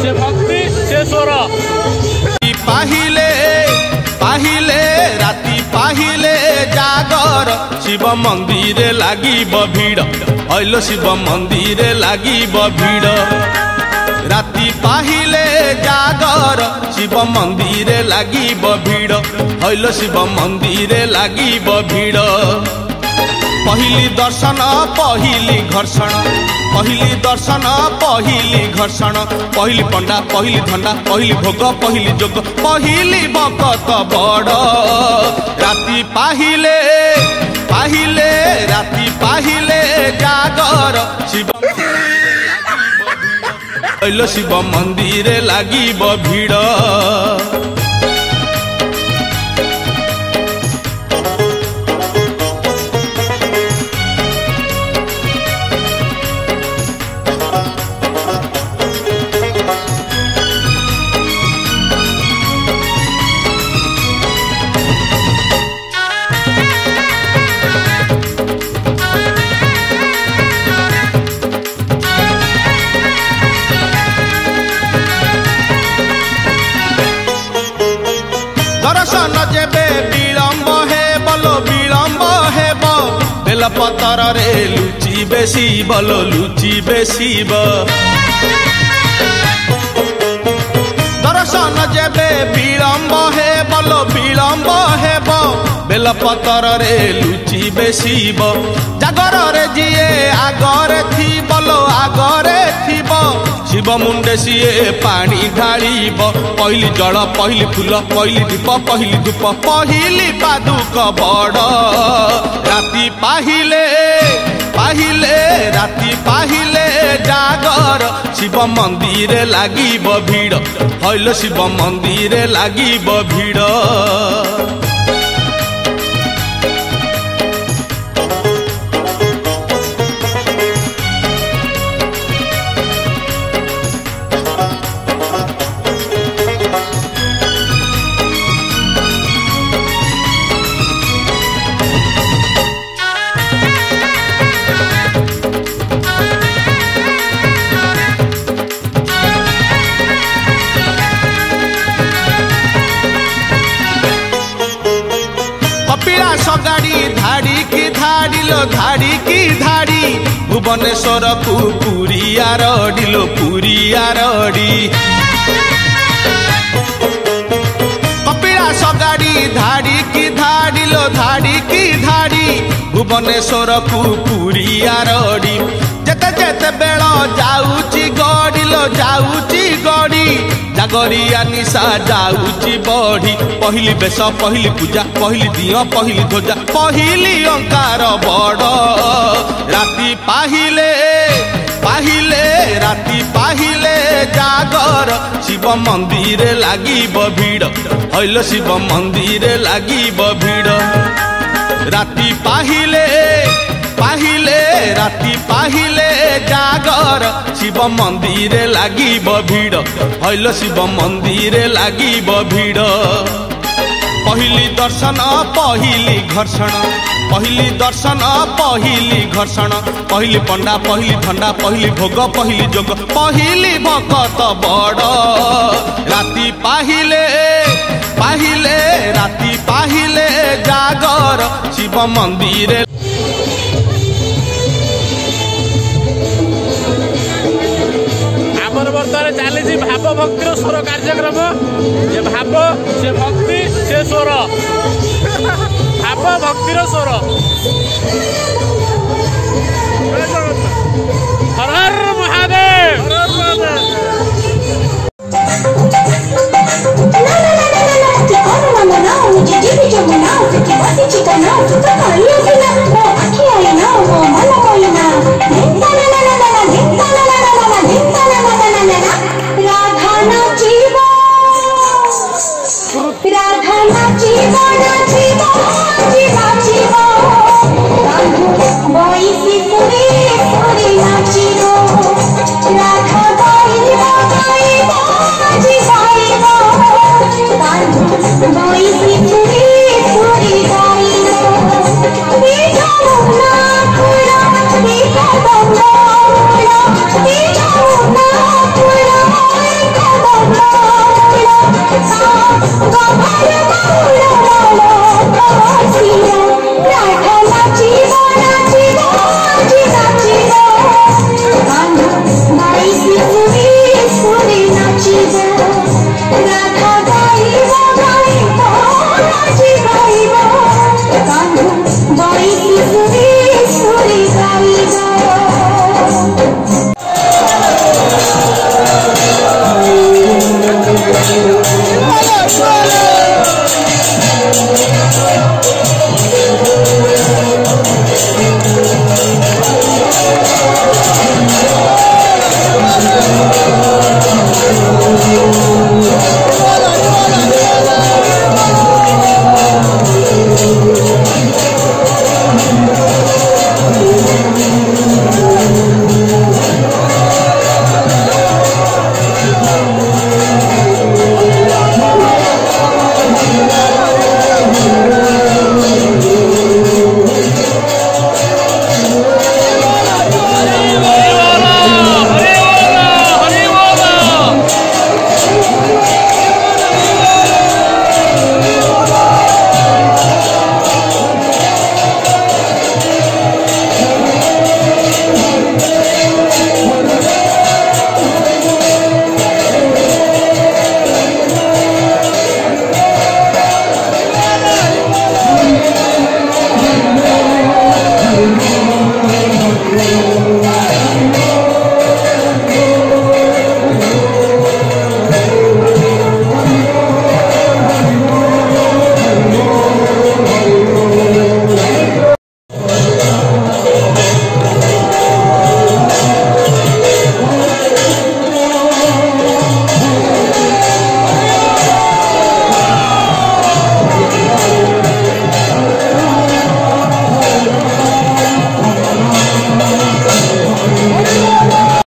से भक्ति से स्वर पाहिले पाहिले राति पाहिले जागर शिव मंदिर लागिब भीड़ अइलो शिव मंदिर लागिब भीड़ राति पाहिले जागर शिव मंदिर लागिब भीड़ अइलो शिव मंदिर लागिब भीड़ पहिली दर्शन पहिली घर्षण पहिली दर्शन पहिली घर्षण पहिली पंडा पहिली धंडा पहिली भोग पहिली जोग पहिली भक्त बड़ राति पाहिले पाहिले राति पाहिले जागर शिव अइलो शिव मंदिर लागिब भीड़ दर्शन जेबे विलम्ब हे बलो विलम्ब हे बेलपतर रे लुचि बेसी बलो लुचि बेसी दर्शन जेबे विलम्ब हे बलो विलम्ब हे बेलपतर रे लुचि बेसी जागर रे जिए आगरे थी बलो आगरे थीब शिव मुंडे सीए पानी ढालिब पहिली जल पहिली फूल पहिली दीप पहिली धूप पहिली पादुक बड़ राति पाहिले पाहिले राति पाहिले जागर शिव मंदिर लागिब भीड़ हइलो शिव मंदिर लागिब भीड़ गाड़ी धाड़ी की धाड़ी लो धाड़ी की धाड़ी भुवनेश्वर को पुरी आरडी लो पुरी आरडी कपिलास गाड़ी धाड़ी की धाड़ी लो धाड़ी की धाड़ी भुवनेश्वर को पुरी आरडी जेते जेते बेल जाऊची गड़ी लो जाऊची गड़ी जागरिया निशा जाऊची बढ़ी पहिली बेश पहिली पूजा पहिली दिया पहिली ध्वजा पहिली अंकार बड़ राति पाहिले पाहिले राति पाहिले जागर शिव मंदिर लागिब भीड़ हइलो शिव मंदिर लागिब भीड़ राति पाहिले पाहिले राति पाहिले जागर शिव मंदिर लागिब भीड़ हइलो शिव मंदिर लागिब भीड़ पहिली दर्शन पहिली घर्षण पहिली दर्शन पहिली घर्षण पहिली पंडा पहिली धंडा पहिली भोग पहिली जोग पहिली भक्त बड़ राति पाहिले पाहिले राति पाहिले जागर शिव मंदिर बर्तमान चली भाव भक्तिर स्वर कार्यक्रम ये भाव से भक्ति से स्वर भाव भक्तिर स्वर हर हर महादेव।